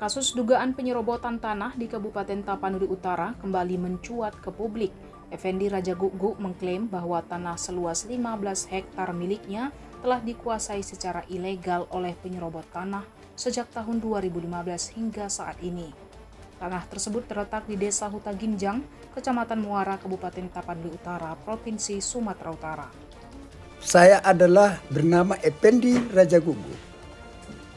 Kasus dugaan penyerobotan tanah di Kabupaten Tapanuli Utara kembali mencuat ke publik. Effendi Raja Guguk mengklaim bahwa tanah seluas 15 hektar miliknya telah dikuasai secara ilegal oleh penyerobot tanah sejak tahun 2015 hingga saat ini. Tanah tersebut terletak di Desa Huta Ginjang, Kecamatan Muara, Kabupaten Tapanuli Utara, Provinsi Sumatera Utara. Saya adalah bernama Effendi Raja Guguk.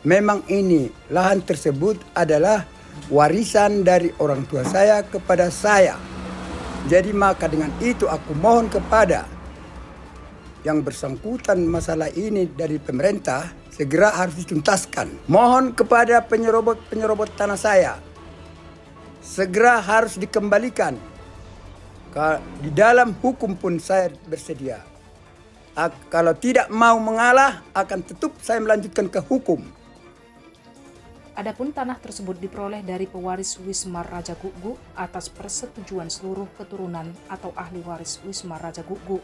Memang ini lahan tersebut adalah warisan dari orang tua saya kepada saya. Jadi maka dengan itu aku mohon kepada yang bersangkutan masalah ini dari pemerintah segera harus dituntaskan. Mohon kepada penyerobot tanah saya segera harus dikembalikan. Di dalam hukum pun saya bersedia. Kalau tidak mau mengalah akan tetap saya melanjutkan ke hukum. Adapun tanah tersebut diperoleh dari pewaris Wismar Raja Guguk atas persetujuan seluruh keturunan atau ahli waris Wismar Raja Guguk.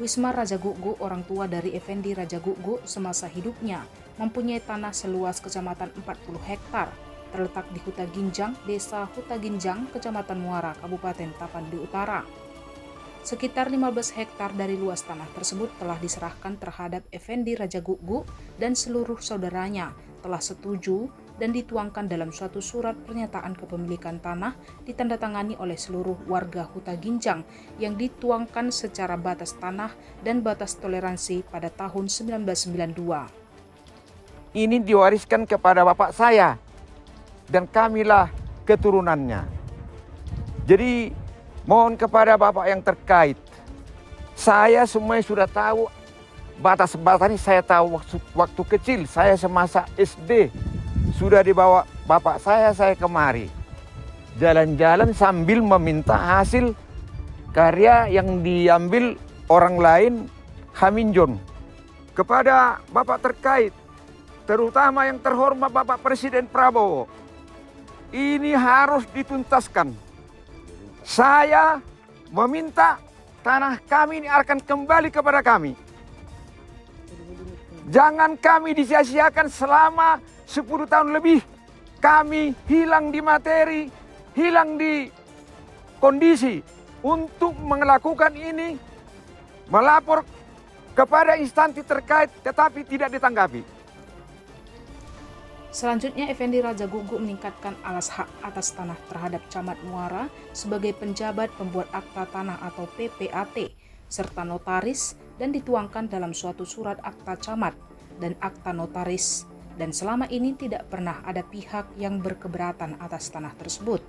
Wismar Raja Guguk, orang tua dari Effendi Raja Guguk semasa hidupnya, mempunyai tanah seluas kecamatan 40 hektar, terletak di Huta Ginjang, Desa Huta Ginjang, Kecamatan Muara, Kabupaten Tapanuli Utara. Sekitar 15 hektar dari luas tanah tersebut telah diserahkan terhadap Effendi Raja Guguk dan seluruh saudaranya telah setuju dan dituangkan dalam suatu surat pernyataan kepemilikan tanah ditandatangani oleh seluruh warga Huta Ginjang yang dituangkan secara batas tanah dan batas toleransi pada tahun 1992. Ini diwariskan kepada bapak saya dan kamilah keturunannya. Jadi mohon kepada bapak yang terkait, saya semuanya sudah tahu. Batas-batas ini saya tahu waktu kecil, saya semasa SD sudah dibawa bapak saya kemari. Jalan-jalan sambil meminta hasil karya yang diambil orang lain, Haminjon. Kepada bapak terkait, terutama yang terhormat Bapak Presiden Prabowo, ini harus dituntaskan. Saya meminta tanah kami ini akan kembali kepada kami. Jangan kami disia-siakan selama 10 tahun lebih. Kami hilang di materi, hilang di kondisi untuk melakukan ini, melapor kepada instansi terkait tetapi tidak ditanggapi. Selanjutnya, Effendi Raja Guguk meningkatkan alas hak atas tanah terhadap Camat Muara sebagai penjabat pembuat akta tanah atau PPAT, serta notaris, dan dituangkan dalam suatu surat akta camat dan akta notaris, dan selama ini tidak pernah ada pihak yang berkeberatan atas tanah tersebut.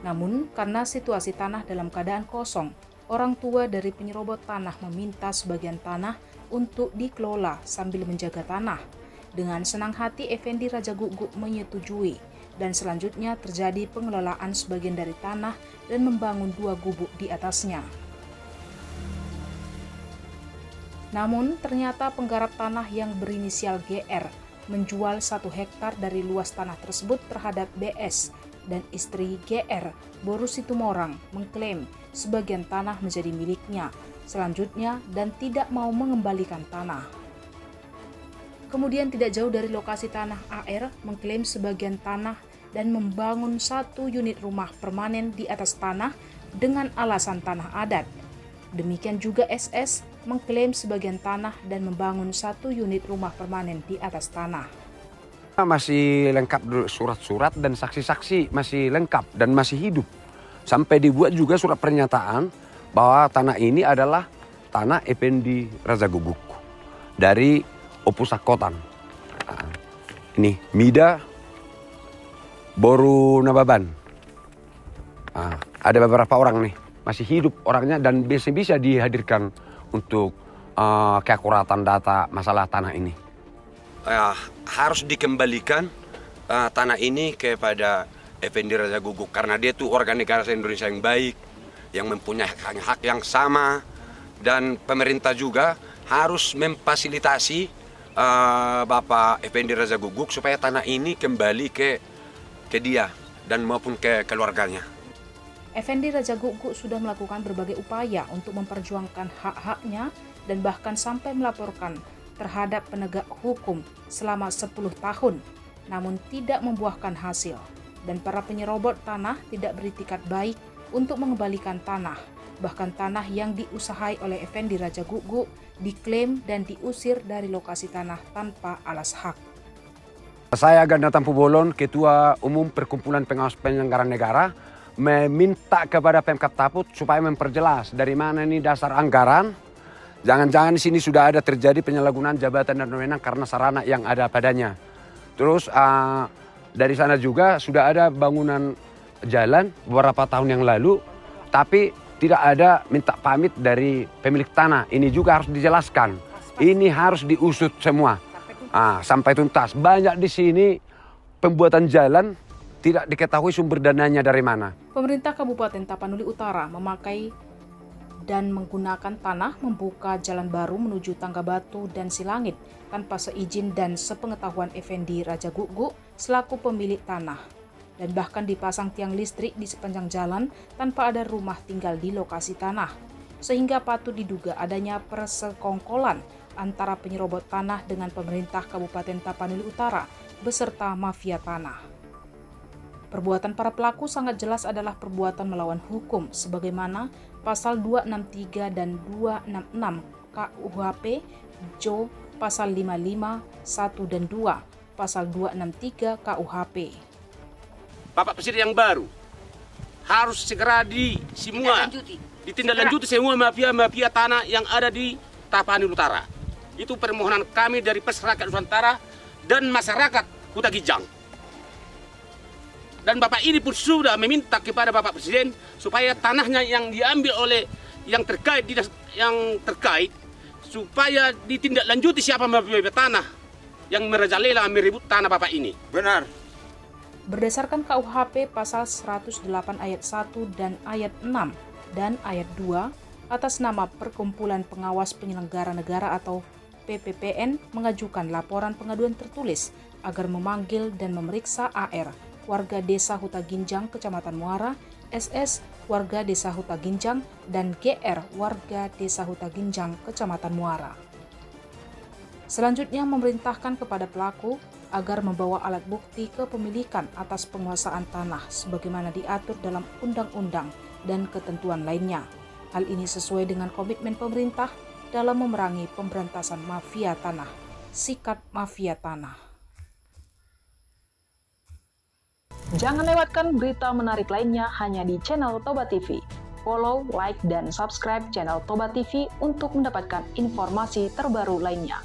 Namun, karena situasi tanah dalam keadaan kosong, orang tua dari penyerobot tanah meminta sebagian tanah untuk dikelola sambil menjaga tanah. Dengan senang hati, Effendi Raja Guguk menyetujui, dan selanjutnya terjadi pengelolaan sebagian dari tanah dan membangun 2 gubuk di atasnya. Namun, ternyata penggarap tanah yang berinisial GR menjual 1 hektar dari luas tanah tersebut terhadap BS, dan istri GR, Boru Situmorang, mengklaim sebagian tanah menjadi miliknya selanjutnya dan tidak mau mengembalikan tanah. Kemudian tidak jauh dari lokasi tanah, AR mengklaim sebagian tanah dan membangun 1 unit rumah permanen di atas tanah dengan alasan tanah adat. Demikian juga SS mengklaim sebagian tanah dan membangun 1 unit rumah permanen di atas tanah. Masih lengkap surat-surat dan saksi-saksi, masih lengkap dan masih hidup. Sampai dibuat juga surat pernyataan bahwa tanah ini adalah tanah Effendi Raja Guguk dari Opusakotan. Ini Mida Boru Nababan. Ada beberapa orang nih masih hidup orangnya dan bisa dihadirkan untuk keakuratan data masalah tanah ini. Harus dikembalikan tanah ini kepada Effendi Raja Guguk karena dia tuh warga negara Indonesia yang baik, yang mempunyai hak yang sama, dan pemerintah juga harus memfasilitasi Bapak Effendi Raja Guguk supaya tanah ini kembali ke dia dan maupun ke keluarganya. Effendi Raja Guguk sudah melakukan berbagai upaya untuk memperjuangkan hak-haknya dan bahkan sampai melaporkan terhadap penegak hukum selama 10 tahun. namun tidak membuahkan hasil, dan para penyerobot tanah tidak beritikat baik untuk mengembalikan tanah. Bahkan tanah yang diusahai oleh Effendi Raja Guguk diklaim dan diusir dari lokasi tanah tanpa alas hak. Saya Ganda Tampu Bolon, Ketua Umum Perkumpulan Pengawas Penyelenggaraan Negara, meminta kepada Pemkab Taput supaya memperjelas dari mana ini dasar anggaran. Jangan-jangan di sini sudah ada terjadi penyalahgunaan jabatan dan wewenang karena sarana yang ada padanya. Terus dari sana juga sudah ada bangunan jalan beberapa tahun yang lalu, tapi tidak ada minta pamit dari pemilik tanah. Ini juga harus dijelaskan. Ini harus diusut semua. Sampai tuntas. Banyak di sini pembuatan jalan tidak diketahui sumber dananya dari mana. Pemerintah Kabupaten Tapanuli Utara memakai dan menggunakan tanah membuka jalan baru menuju Tangga Batu dan Silangit tanpa seizin dan sepengetahuan Effendi Raja Guguk selaku pemilik tanah. Dan bahkan dipasang tiang listrik di sepanjang jalan tanpa ada rumah tinggal di lokasi tanah. Sehingga patut diduga adanya persekongkolan antara penyerobot tanah dengan pemerintah Kabupaten Tapanuli Utara beserta mafia tanah. Perbuatan para pelaku sangat jelas adalah perbuatan melawan hukum sebagaimana pasal 263 dan 266 KUHP, Jo pasal 55, 1 dan 2, pasal 263 KUHP. Bapak Presiden yang baru harus segera ditindaklanjuti semua mafia-mafia tanah yang ada di Tapanuli Utara. Itu permohonan kami dari masyarakat Nusantara dan masyarakat Huta Ginjang. Dan Bapak ini pun sudah meminta kepada Bapak Presiden supaya tanahnya yang diambil oleh yang terkait supaya ditindaklanjuti siapa mafia tanah yang merajalela merebut tanah Bapak ini. Benar. Berdasarkan KUHP pasal 108 ayat 1 dan ayat 6 dan ayat 2 atas nama Perkumpulan Pengawas Penyelenggara Negara atau PPPN mengajukan laporan pengaduan tertulis agar memanggil dan memeriksa AR, warga desa Huta Ginjang, Kecamatan Muara, SS, warga desa Huta Ginjang, dan GR, warga desa Huta Ginjang, Kecamatan Muara. Selanjutnya memerintahkan kepada pelaku agar membawa alat bukti kepemilikan atas penguasaan tanah sebagaimana diatur dalam undang-undang dan ketentuan lainnya. Hal ini sesuai dengan komitmen pemerintah dalam memerangi pemberantasan mafia tanah, Sikat Mafia Tanah. Jangan lewatkan berita menarik lainnya hanya di channel Toba TV. Follow, like, dan subscribe channel Toba TV untuk mendapatkan informasi terbaru lainnya.